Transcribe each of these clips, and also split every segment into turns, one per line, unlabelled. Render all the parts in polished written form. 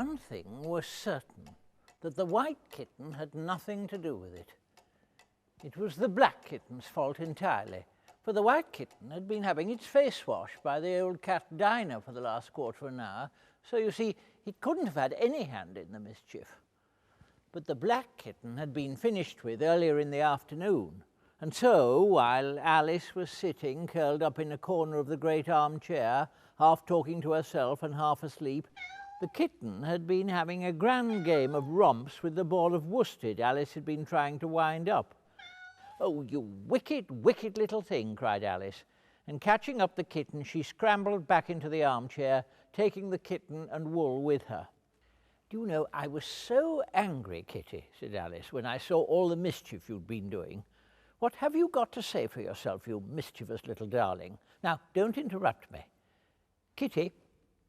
one thing was certain, that the white kitten had nothing to do with it. It was the black kitten's fault entirely, for the white kitten had been having its face washed by the old cat Dinah for the last quarter of an hour, so you see, it couldn't have had any hand in the mischief. But the black kitten had been finished with earlier in the afternoon, and so, while Alice was sitting curled up in a corner of the great armchair, half talking to herself and half asleep, the kitten had been having a grand game of romps with the ball of worsted Alice had been trying to wind up. "Oh, you wicked, wicked little thing," cried Alice, and catching up the kitten, she scrambled back into the armchair, taking the kitten and wool with her. "Do you know, I was so angry, Kitty," said Alice, "when I saw all the mischief you'd been doing. What have you got to say for yourself, you mischievous little darling? Now, don't interrupt me. Kitty,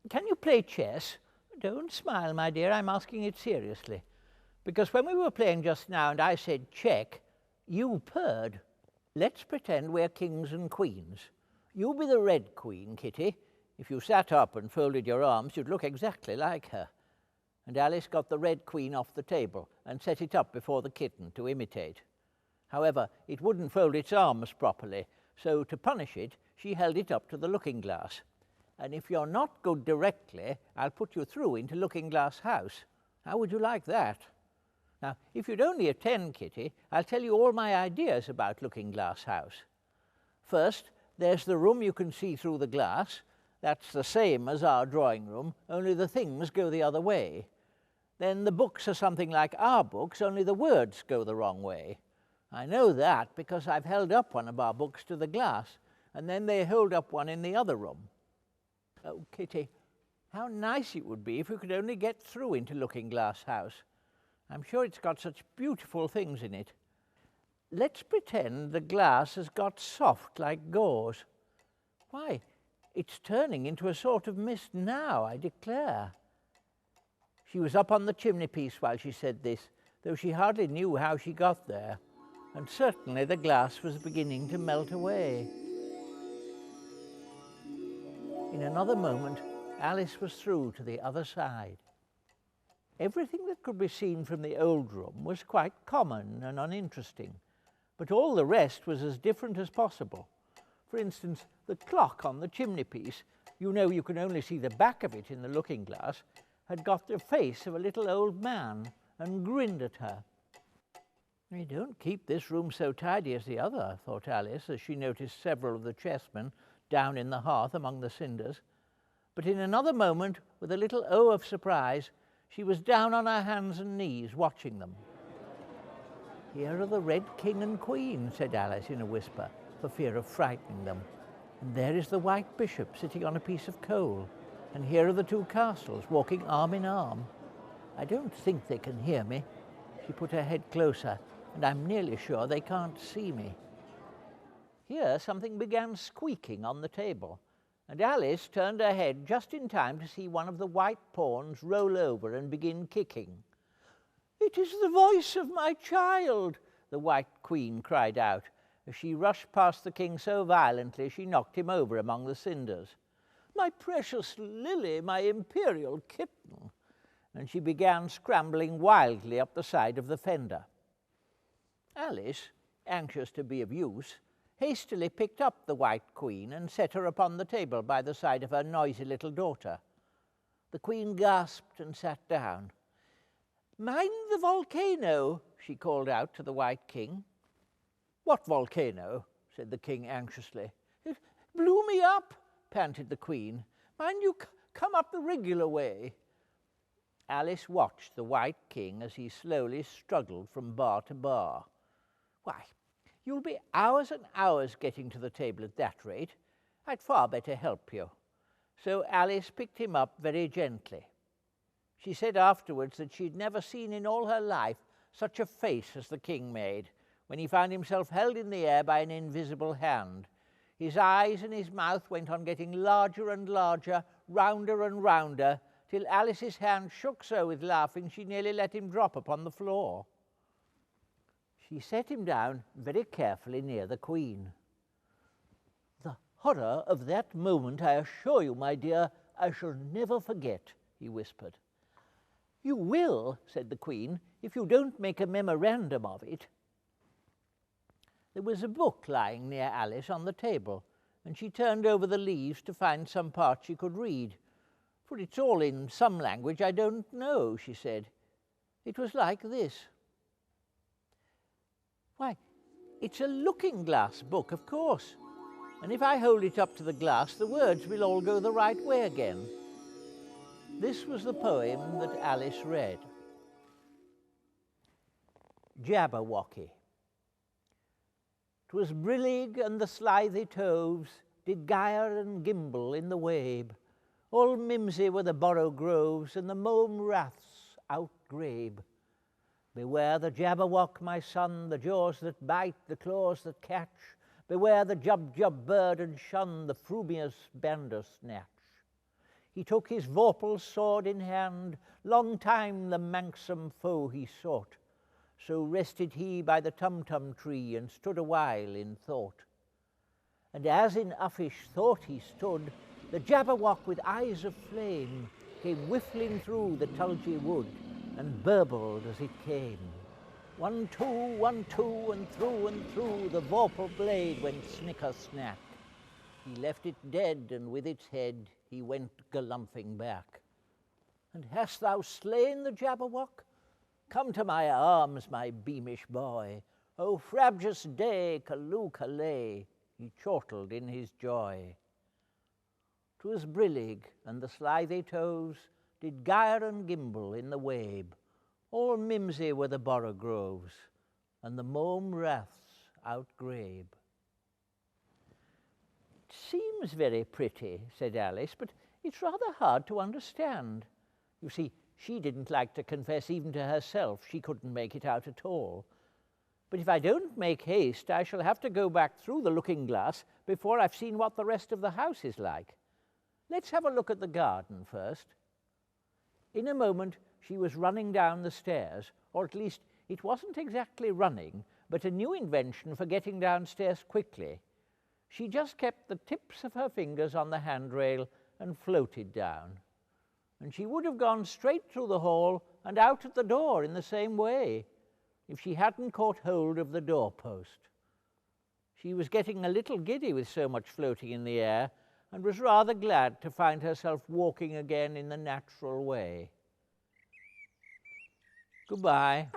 can you play chess? Don't smile, my dear, I'm asking it seriously. Because when we were playing just now and I said check, you purred. Let's pretend we're kings and queens. You be the red queen, Kitty. If you sat up and folded your arms, you'd look exactly like her." And Alice got the red queen off the table and set it up before the kitten to imitate. However, it wouldn't fold its arms properly, so to punish it, she held it up to the looking-glass. "And if you're not good directly, I'll put you through into Looking-Glass House. How would you like that? Now, if you'd only attend, Kitty, I'll tell you all my ideas about Looking-Glass House. First, there's the room you can see through the glass. That's the same as our drawing room, only the things go the other way. Then the books are something like our books, only the words go the wrong way. I know that because I've held up one of our books to the glass, and then they hold up one in the other room. Oh, Kitty, how nice it would be if we could only get through into Looking-Glass House. I'm sure it's got such beautiful things in it. Let's pretend the glass has got soft like gauze. Why, it's turning into a sort of mist now, I declare." She was up on the chimney-piece while she said this, though she hardly knew how she got there, and certainly the glass was beginning to melt away. In another moment, Alice was through to the other side. Everything that could be seen from the old room was quite common and uninteresting, but all the rest was as different as possible. For instance, the clock on the chimney-piece, you know you can only see the back of it in the looking-glass, had got the face of a little old man and grinned at her. "They don't keep this room so tidy as the other," thought Alice, as she noticed several of the chessmen down in the hearth among the cinders. But in another moment, with a little O of surprise, she was down on her hands and knees watching them. "Here are the Red King and Queen," said Alice in a whisper, for fear of frightening them. "And there is the White Bishop sitting on a piece of coal. And here are the two castles walking arm in arm. I don't think they can hear me." She put her head closer, "and I'm nearly sure they can't see me." Here something began squeaking on the table, and Alice turned her head just in time to see one of the white pawns roll over and begin kicking. "It is the voice of my child," the White Queen cried out, as she rushed past the king so violently she knocked him over among the cinders. "My precious Lily, my imperial kitten," and she began scrambling wildly up the side of the fender. Alice, anxious to be of use, hastily picked up the White Queen and set her upon the table by the side of her noisy little daughter. The Queen gasped and sat down. "Mind the volcano," she called out to the White King. "What volcano?" said the king anxiously. "It blew me up," panted the Queen. "Mind you come up the regular way." Alice watched the White King as he slowly struggled from bar to bar. "Why, you'll be hours and hours getting to the table at that rate. I'd far better help you." So Alice picked him up very gently. She said afterwards that she'd never seen in all her life such a face as the king made when he found himself held in the air by an invisible hand. His eyes and his mouth went on getting larger and larger, rounder and rounder, till Alice's hand shook so with laughing she nearly let him drop upon the floor. She set him down very carefully near the Queen. "The horror of that moment, I assure you, my dear, I shall never forget," he whispered. "You will," said the Queen, "if you don't make a memorandum of it." There was a book lying near Alice on the table, and she turned over the leaves to find some part she could read. "For it's all in some language I don't know," she said. It was like this. "Why, it's a looking-glass book, of course, and if I hold it up to the glass, the words will all go the right way again." This was the poem that Alice read. Jabberwocky. 'Twas brillig and the slithy toves did gyre and gimble in the wabe. All mimsy were the borrow groves, and the mome raths outgrabe. Beware the Jabberwock, my son, the jaws that bite, the claws that catch. Beware the Jub-Jub bird, and shun the frumious Bandersnatch. He took his vorpal's sword in hand, long time the manxome foe he sought. So rested he by the tum-tum tree, and stood a while in thought. And as in uffish thought he stood, the Jabberwock with eyes of flame came whiffling through the tulgey wood, and burbled as it came. 1, 2, and through the vorpal blade went snicker-snack. He left it dead, and with its head he went galumphing back. "And hast thou slain the Jabberwock? Come to my arms, my beamish boy. O frabjous day, Callooh-Callay," he chortled in his joy. 'Twas brillig, and the slithy toves did gyre and gimble in the wabe. All mimsy were the borogoves, and the mome raths outgrabe. "It seems very pretty," said Alice, "but it's rather hard to understand." You see, she didn't like to confess even to herself she couldn't make it out at all. "But if I don't make haste, I shall have to go back through the looking-glass before I've seen what the rest of the house is like. Let's have a look at the garden first." In a moment she was running down the stairs, or at least it wasn't exactly running, but a new invention for getting downstairs quickly. She just kept the tips of her fingers on the handrail and floated down. And she would have gone straight through the hall and out at the door in the same way, if she hadn't caught hold of the doorpost. She was getting a little giddy with so much floating in the air, and was rather glad to find herself walking again in the natural way. Goodbye.